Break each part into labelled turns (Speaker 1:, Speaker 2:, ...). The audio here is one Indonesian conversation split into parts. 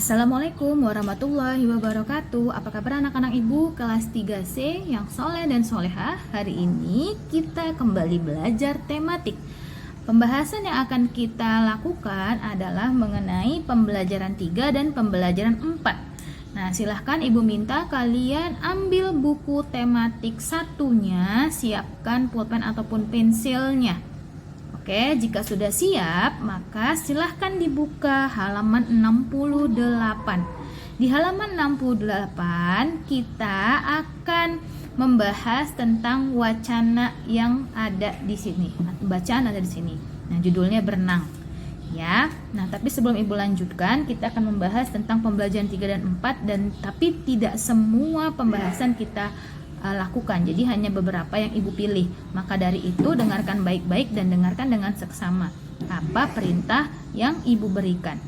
Speaker 1: Assalamualaikum warahmatullahi wabarakatuh. Apa kabar anak-anak ibu kelas 3C yang soleh dan solehah? Hari ini kita kembali belajar tematik. Pembahasan yang akan kita lakukan adalah mengenai pembelajaran 3 dan pembelajaran 4. Nah, silahkan ibu minta kalian ambil buku tematik satunya, siapkan pulpen ataupun pensilnya. Oke, jika sudah siap, maka silahkan dibuka halaman 68. Di halaman 68, kita akan membahas tentang wacana yang ada di sini. Bacaan ada di sini. Nah, judulnya berenang. Ya. Nah, tapi sebelum Ibu lanjutkan, kita akan membahas tentang pembelajaran 3 dan 4 tapi tidak semua pembahasan kita lakukan, jadi hanya beberapa yang ibu pilih. Maka dari itu dengarkan baik-baik dan dengarkan dengan seksama apa perintah yang ibu berikan.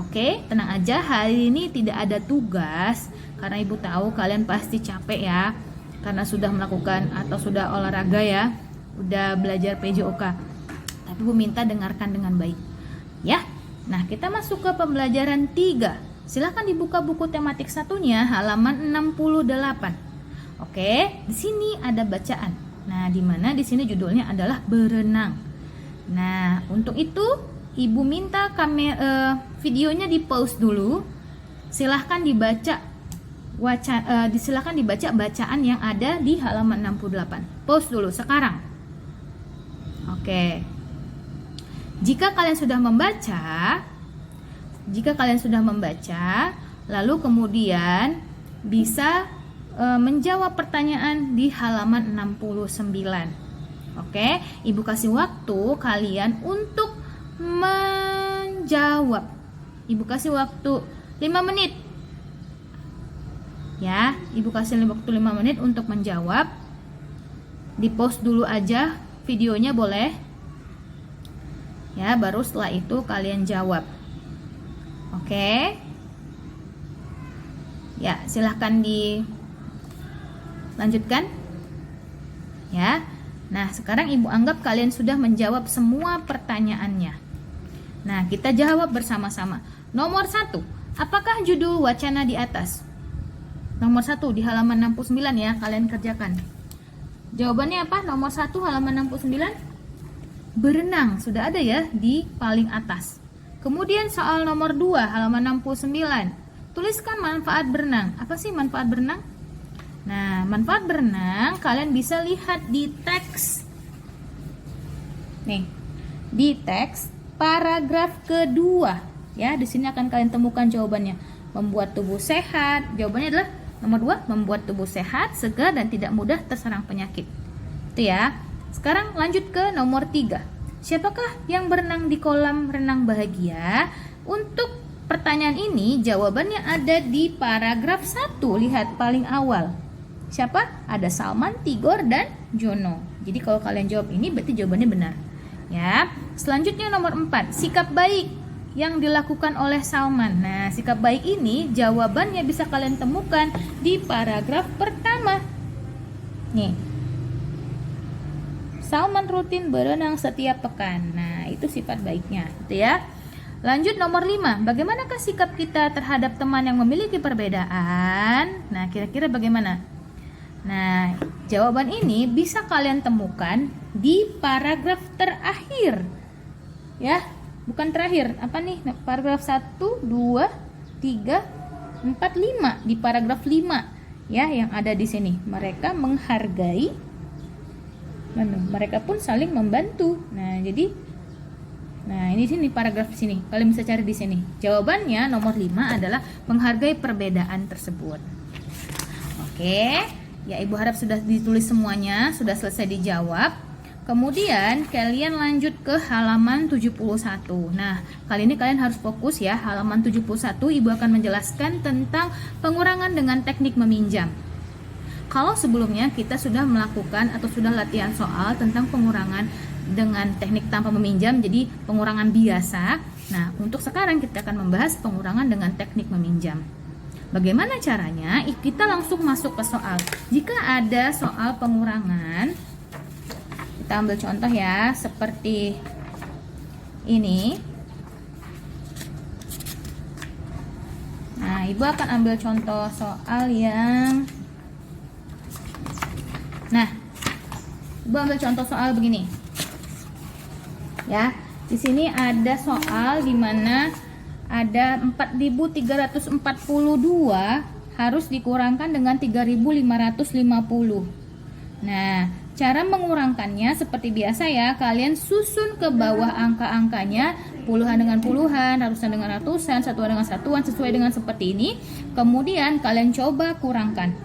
Speaker 1: Oke, tenang aja, hari ini tidak ada tugas karena ibu tahu kalian pasti capek ya, karena sudah melakukan atau sudah olahraga ya, udah belajar PJOK. Tapi ibu minta dengarkan dengan baik ya. Nah, kita masuk ke pembelajaran 3. Silahkan dibuka buku tematik satunya halaman 68. Oke, di sini ada bacaan. Nah, di mana di sini judulnya adalah berenang. Nah, untuk itu ibu minta videonya di pause dulu. Silahkan dibaca silahkan dibaca bacaan yang ada di halaman 68. Pause dulu sekarang. Oke. Jika kalian sudah membaca, lalu kemudian bisa menjawab pertanyaan di halaman 69. Oke, ibu kasih waktu kalian untuk menjawab. Ibu kasih waktu 5 menit. Ya, ibu kasih waktu 5 menit untuk menjawab. Di pause dulu aja videonya boleh. Ya, baru setelah itu kalian jawab. Oke. Ya, silahkan lanjutkan ya. Nah, sekarang ibu anggap kalian sudah menjawab semua pertanyaannya. Nah, kita jawab bersama-sama. Nomor 1, apakah judul wacana di atas? Nomor 1 di halaman 69 ya, kalian kerjakan. Jawabannya apa? Nomor 1 halaman 69, berenang, sudah ada ya di paling atas. Kemudian soal nomor 2 halaman 69, tuliskan manfaat berenang. Apa sih manfaat berenang? Nah, manfaat berenang kalian bisa lihat di teks. Nih, di teks paragraf kedua. Ya, di sini akan kalian temukan jawabannya. Membuat tubuh sehat. Jawabannya adalah nomor 2, membuat tubuh sehat, segar dan tidak mudah terserang penyakit. Itu ya. Sekarang lanjut ke nomor 3. Siapakah yang berenang di kolam renang bahagia? Untuk pertanyaan ini jawabannya ada di paragraf 1. Lihat paling awal. Siapa? Ada Salman, Tigor, dan Jono. Jadi kalau kalian jawab ini berarti jawabannya benar. Ya. Selanjutnya nomor 4, sikap baik yang dilakukan oleh Salman. Nah, sikap baik ini jawabannya bisa kalian temukan di paragraf pertama. Nih. Salman rutin berenang setiap pekan. Nah, itu sifat baiknya, gitu ya. Lanjut nomor 5, bagaimanakah sikap kita terhadap teman yang memiliki perbedaan? Nah, kira-kira bagaimana? Nah, jawaban ini bisa kalian temukan di paragraf terakhir. Ya, bukan terakhir. Apa nih? Paragraf 1, 2, 3, 4, 5. Di paragraf 5 ya, yang ada di sini. Mereka menghargai, mereka pun saling membantu. Nah, ini sini paragraf sini. Kalian bisa cari di sini. Jawabannya nomor 5 adalah menghargai perbedaan tersebut. Oke. Ya, ibu harap sudah ditulis semuanya, sudah selesai dijawab. Kemudian kalian lanjut ke halaman 71. Nah, kali ini kalian harus fokus ya. Halaman 71 ibu akan menjelaskan tentang pengurangan dengan teknik meminjam. Kalau sebelumnya kita sudah melakukan atau sudah latihan soal tentang pengurangan dengan teknik tanpa meminjam, jadi pengurangan biasa. Nah, untuk sekarang kita akan membahas pengurangan dengan teknik meminjam. Bagaimana caranya? Kita langsung masuk ke soal. Jika ada soal pengurangan, kita ambil contoh ya, seperti ini. Nah, Ibu akan ambil contoh soal yang Ibu ambil contoh soal begini. Ya, di sini ada soal di mana ada 4.342 harus dikurangkan dengan 3.550. Nah, cara mengurangkannya seperti biasa ya, kalian susun ke bawah angka-angkanya, puluhan dengan puluhan, ratusan dengan ratusan, satuan dengan satuan, sesuai dengan seperti ini. Kemudian kalian coba kurangkan.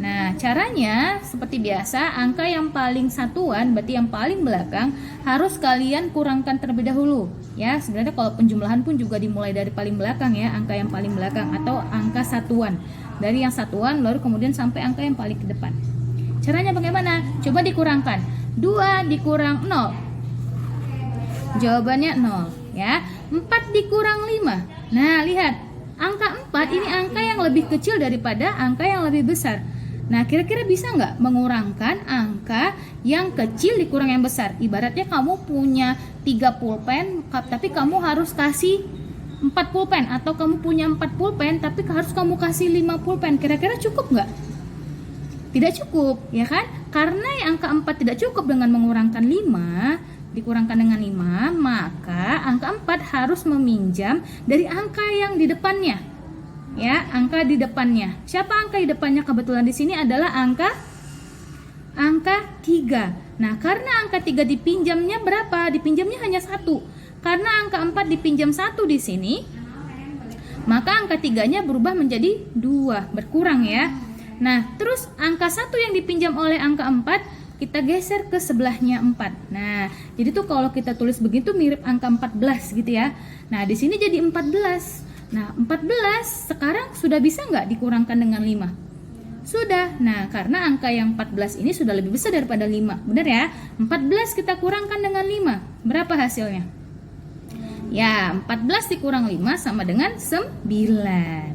Speaker 1: Nah, caranya seperti biasa, angka yang paling satuan, berarti yang paling belakang, harus kalian kurangkan terlebih dahulu. Ya, sebenarnya kalau penjumlahan pun juga dimulai dari paling belakang ya, angka yang paling belakang atau angka satuan. Dari yang satuan lalu kemudian sampai angka yang paling ke depan. Caranya bagaimana? Coba dikurangkan. 2 dikurang 0. Jawabannya 0 ya. 4 dikurang 5. Nah, lihat. Angka 4 ini angka yang lebih kecil daripada angka yang lebih besar. Nah, kira-kira bisa nggak mengurangkan angka yang kecil dikurang yang besar? Ibaratnya kamu punya 3 pulpen, tapi kamu harus kasih 4 pulpen. Atau kamu punya 4 pulpen, tapi harus kamu kasih 5 pulpen. Kira-kira cukup nggak? Tidak cukup, ya kan? Karena yang angka 4 tidak cukup dengan mengurangkan 5, dikurangkan dengan 5, maka angka 4 harus meminjam dari angka yang di depannya. Ya, angka di depannya. Siapa angka di depannya? Kebetulan di sini adalah angka 3. Nah, karena angka 3 dipinjamnya berapa? Dipinjamnya hanya 1. Karena angka 4 dipinjam 1 di sini, maka angka 3-nya berubah menjadi 2, berkurang ya. Nah, terus angka 1 yang dipinjam oleh angka 4 kita geser ke sebelahnya 4. Nah, jadi tuh kalau kita tulis begitu mirip angka 14 gitu ya. Nah, di sini jadi 14. Nah, 14 sekarang sudah bisa nggak dikurangkan dengan 5? Sudah. Nah, karena angka yang 14 ini sudah lebih besar daripada 5. Benar ya? 14 kita kurangkan dengan 5. Berapa hasilnya? Ya, 14 dikurang 5 sama dengan 9.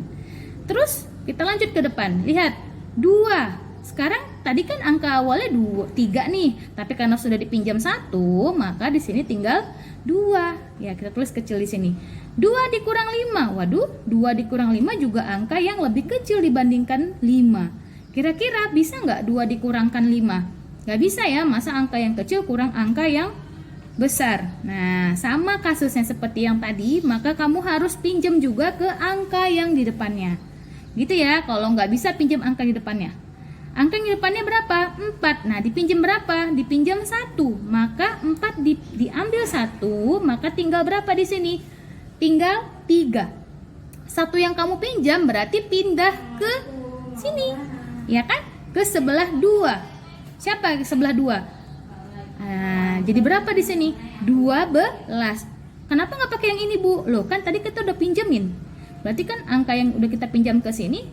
Speaker 1: Terus kita lanjut ke depan. Lihat, 2. Sekarang tadi kan angka awalnya 3 nih, tapi karena sudah dipinjam 1, maka di sini tinggal 2. Ya, kita tulis kecil di sini. 2 dikurang 5. Waduh, 2 dikurang 5 juga angka yang lebih kecil dibandingkan 5. Kira-kira bisa nggak 2 dikurangkan 5? Nggak bisa ya, masa angka yang kecil kurang angka yang besar. Nah, sama kasusnya seperti yang tadi, maka kamu harus pinjam juga ke angka yang di depannya. Gitu ya, kalau nggak bisa pinjam angka di depannya. Angka yang di depannya berapa? 4. Nah, dipinjam berapa? Dipinjam 1. Maka 4 diambil 1, maka tinggal berapa di sini? Tinggal 3. 1 yang kamu pinjam berarti pindah ke sini. Ya kan? Ke sebelah 2. Siapa ke sebelah 2? Nah, jadi berapa di sini? 12. Kenapa nggak pakai yang ini, Bu? Loh, kan tadi kita udah pinjemin. Berarti kan angka yang udah kita pinjam ke sini,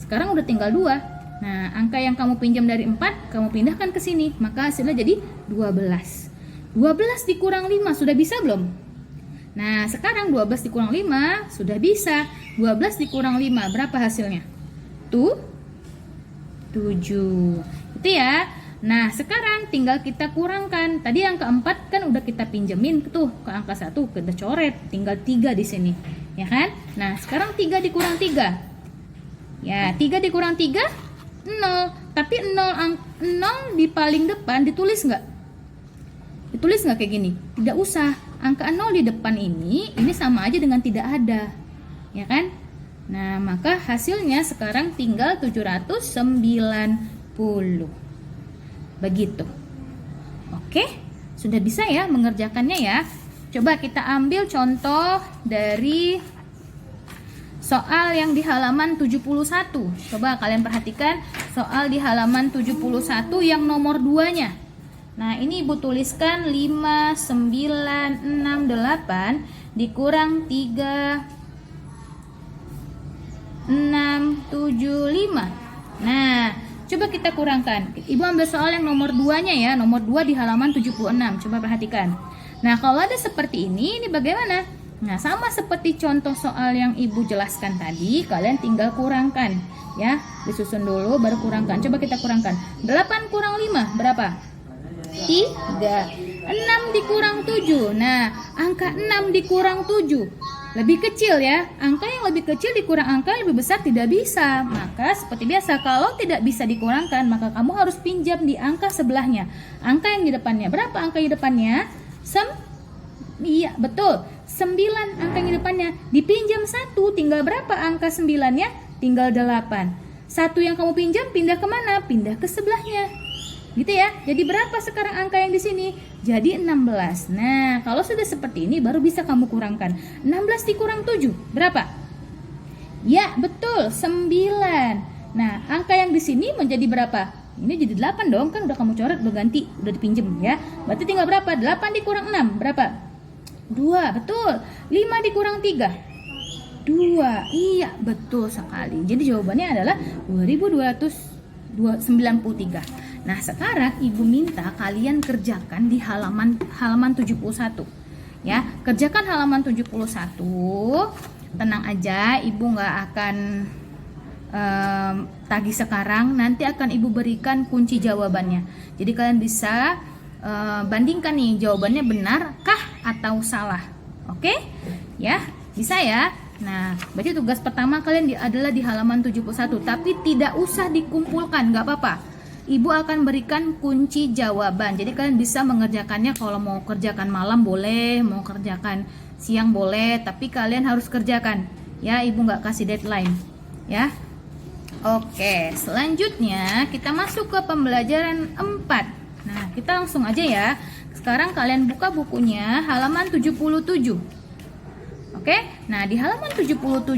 Speaker 1: sekarang udah tinggal 2. Nah, angka yang kamu pinjam dari 4, kamu pindahkan ke sini. Maka hasilnya jadi 12. 12 dikurang 5, sudah bisa belum? Nah, sekarang 12 dikurang 5, sudah bisa. 12 dikurang 5, berapa hasilnya? 7. Itu ya. Nah, sekarang tinggal kita kurangkan. Tadi angka 4 kan udah kita pinjemin tuh ke angka 1, kita coret. Tinggal 3 di sini. Ya kan? Nah, sekarang 3 dikurang 3. Ya, 3 dikurang 3, 0. Tapi 0 di paling depan ditulis nggak? Ditulis nggak kayak gini? Tidak usah. Angka 0 di depan ini sama aja dengan tidak ada. Ya kan? Nah, maka hasilnya sekarang tinggal 790. Begitu. Oke? Sudah bisa ya mengerjakannya ya? Coba kita ambil contoh dari soal yang di halaman 71. Coba kalian perhatikan soal di halaman 71 yang nomor 2-nya. Nah, ini Ibu tuliskan 5, 9, 6, 8 dikurang 3, 6, 7, 5. Nah, coba kita kurangkan. Ibu ambil soal yang nomor 2-nya ya, nomor 2 di halaman 76. Coba perhatikan. Nah, kalau ada seperti ini bagaimana? Nah, sama seperti contoh soal yang Ibu jelaskan tadi, kalian tinggal kurangkan ya. Disusun dulu baru kurangkan. Coba kita kurangkan. 8 kurang 5 berapa? 3. 6 dikurang 7. Nah, angka 6 dikurang 7. lebih kecil ya. Angka yang lebih kecil dikurang angka yang lebih besar tidak bisa. Maka seperti biasa, kalau tidak bisa dikurangkan, maka kamu harus pinjam di angka sebelahnya. Angka yang di depannya. Berapa angka di depannya? Iya, betul. 9 angka yang di depannya. Dipinjam 1, tinggal berapa angka 9-nya? Tinggal 8. 1 yang kamu pinjam pindah kemana? Pindah ke sebelahnya. Gitu ya. Jadi berapa sekarang angka yang di sini? Jadi 16. Nah, kalau sudah seperti ini baru bisa kamu kurangkan. 16 dikurang 7, berapa? Ya, betul, 9. Nah, angka yang di sini menjadi berapa? Ini jadi 8 dong, kan udah kamu coret, udah ganti, udah dipinjem ya. Berarti tinggal berapa? 8 dikurang 6, berapa? 2, betul. 5 dikurang 3. 2, iya betul sekali. Jadi jawabannya adalah 2293. Nah, sekarang Ibu minta kalian kerjakan di halaman 71. Ya, kerjakan halaman 71. Tenang aja, Ibu nggak akan tagih sekarang. Nanti akan Ibu berikan kunci jawabannya. Jadi kalian bisa bandingkan nih jawabannya benarkah atau salah. Oke? Ya, bisa ya. Nah, berarti tugas pertama kalian adalah di halaman 71. Tapi tidak usah dikumpulkan, nggak apa-apa. Ibu akan berikan kunci jawaban. Jadi kalian bisa mengerjakannya, kalau mau kerjakan malam boleh, mau kerjakan siang boleh, tapi kalian harus kerjakan. Ya, Ibu nggak kasih deadline. Ya. Oke, selanjutnya kita masuk ke pembelajaran 4. Nah, kita langsung aja ya. Sekarang kalian buka bukunya halaman 77. Oke. Nah, di halaman 77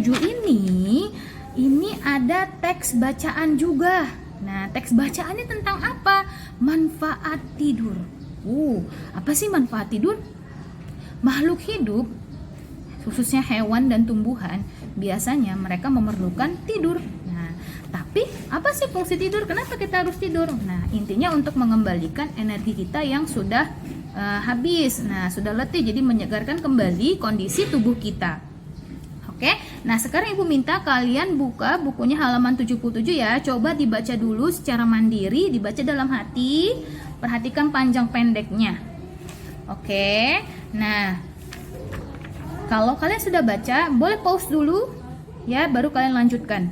Speaker 1: ini ada teks bacaan juga. Nah, teks bacaannya tentang apa? Manfaat tidur. Apa sih manfaat tidur? Makhluk hidup, khususnya hewan dan tumbuhan, biasanya mereka memerlukan tidur. Nah, tapi apa sih fungsi tidur? Kenapa kita harus tidur? Nah, intinya untuk mengembalikan energi kita yang sudah habis. Nah, sudah letih, jadi menyegarkan kembali kondisi tubuh kita. Oke, nah sekarang Ibu minta kalian buka bukunya halaman 77 ya. Coba dibaca dulu secara mandiri, dibaca dalam hati. Perhatikan panjang pendeknya. Oke, nah kalau kalian sudah baca, boleh pause dulu ya, baru kalian lanjutkan.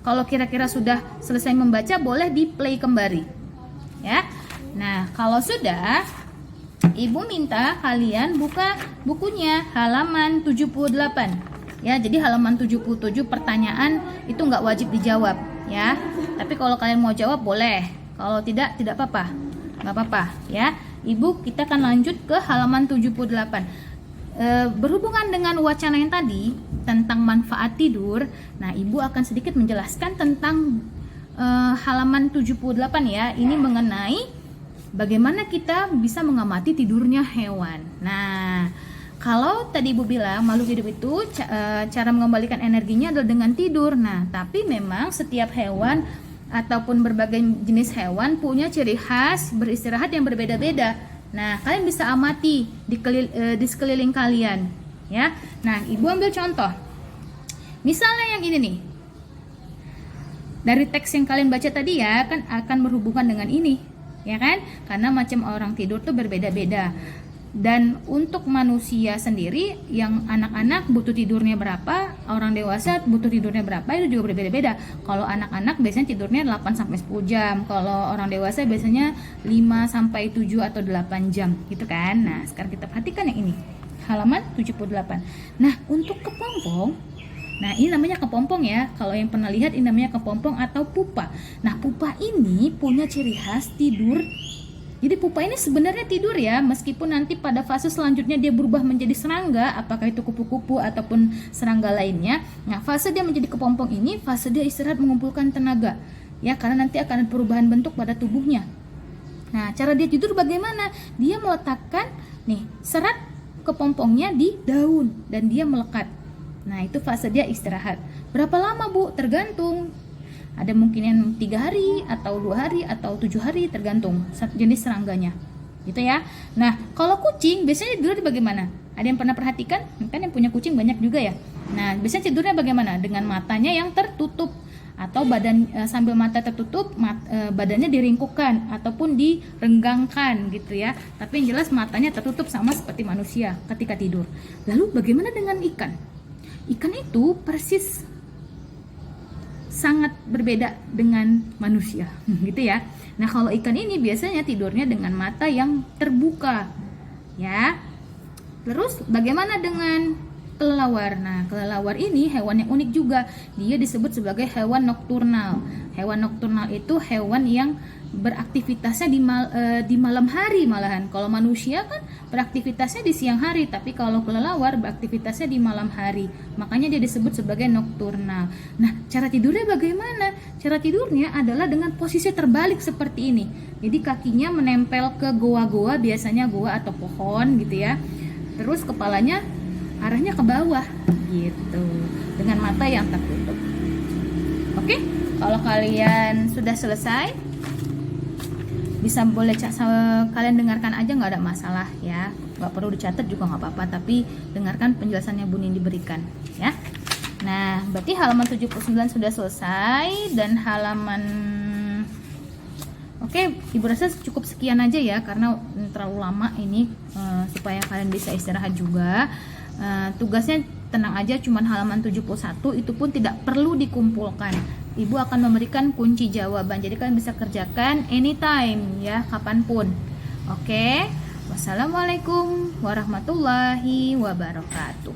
Speaker 1: Kalau kira-kira sudah selesai membaca, boleh di play kembali ya. Nah, kalau sudah, Ibu minta kalian buka bukunya halaman 78. Ya, jadi halaman 77 pertanyaan itu nggak wajib dijawab ya. Tapi kalau kalian mau jawab boleh. Kalau tidak apa-apa. Nggak apa-apa ya. Ibu, kita akan lanjut ke halaman 78. Berhubungan dengan wacana yang tadi tentang manfaat tidur. Nah, Ibu akan sedikit menjelaskan tentang halaman 78 ya. Ini mengenai bagaimana kita bisa mengamati tidurnya hewan. Nah, kalau tadi Ibu bilang makhluk hidup itu cara mengembalikan energinya adalah dengan tidur. Nah, tapi memang setiap hewan ataupun berbagai jenis hewan punya ciri khas beristirahat yang berbeda-beda. Nah, kalian bisa amati di sekeliling kalian, ya. Nah, Ibu ambil contoh. Misalnya yang ini nih. Dari teks yang kalian baca tadi ya, kan akan berhubungan dengan ini, ya kan? Karena macam orang tidur tuh berbeda-beda. Dan untuk manusia sendiri, yang anak-anak butuh tidurnya berapa, orang dewasa butuh tidurnya berapa, itu juga berbeda-beda. Kalau anak-anak biasanya tidurnya 8-10 jam, kalau orang dewasa biasanya 5-7 atau 8 jam gitu kan. Nah, sekarang kita perhatikan yang ini, halaman 78. Nah, untuk kepompong, nah ini namanya kepompong ya. Kalau yang pernah lihat, ini namanya kepompong atau pupa. Nah, pupa ini punya ciri khas tidur. Jadi pupa ini sebenarnya tidur ya, meskipun nanti pada fase selanjutnya dia berubah menjadi serangga, apakah itu kupu-kupu ataupun serangga lainnya. Nah, fase dia menjadi kepompong ini, fase dia istirahat mengumpulkan tenaga. Ya, karena nanti akan ada perubahan bentuk pada tubuhnya. Nah, cara dia tidur bagaimana? Dia meletakkan nih serat kepompongnya di daun dan dia melekat. Nah, itu fase dia istirahat. Berapa lama, Bu? Tergantung. Ada mungkin yang 3 hari atau 2 hari atau 7 hari, tergantung jenis serangganya gitu ya. Nah, kalau kucing biasanya tidur bagaimana? Ada yang pernah perhatikan? Kan yang punya kucing banyak juga ya. Nah, biasanya tidurnya bagaimana? Dengan matanya yang tertutup atau badan sambil mata tertutup, badannya diringkukkan ataupun direnggangkan gitu ya. Tapi yang jelas matanya tertutup sama seperti manusia ketika tidur. Lalu bagaimana dengan ikan? ikan itu persis sangat berbeda dengan manusia gitu ya. Nah, kalau ikan ini biasanya tidurnya dengan mata yang terbuka ya. Terus bagaimana dengan kelelawar? Nah, kelelawar ini hewan yang unik juga. Dia disebut sebagai hewan nokturnal. Hewan nokturnal itu hewan yang beraktivitasnya di malam hari malahan. Kalau manusia kan beraktivitasnya di siang hari, tapi kalau kelelawar beraktivitasnya di malam hari. Makanya dia disebut sebagai nokturnal. Nah, cara tidurnya bagaimana? Cara tidurnya adalah dengan posisi terbalik seperti ini. Jadi kakinya menempel ke goa-goa, biasanya goa atau pohon gitu ya. Terus kepalanya arahnya ke bawah gitu, dengan mata yang tertutup. Oke, kalau kalian sudah selesai, bisa boleh kalian dengarkan aja, nggak ada masalah ya, nggak perlu dicatat juga nggak apa-apa, tapi dengarkan penjelasannya Bu Nindi berikan ya. Nah, berarti halaman 79 sudah selesai, dan halaman Oke, Ibu rasa cukup sekian aja ya, karena terlalu lama ini, supaya kalian bisa istirahat juga. Tugasnya tenang aja, cuman halaman 71, itu pun tidak perlu dikumpulkan. Ibu akan memberikan kunci jawaban, jadi kalian bisa kerjakan anytime ya, kapanpun. Oke, wassalamualaikum warahmatullahi wabarakatuh.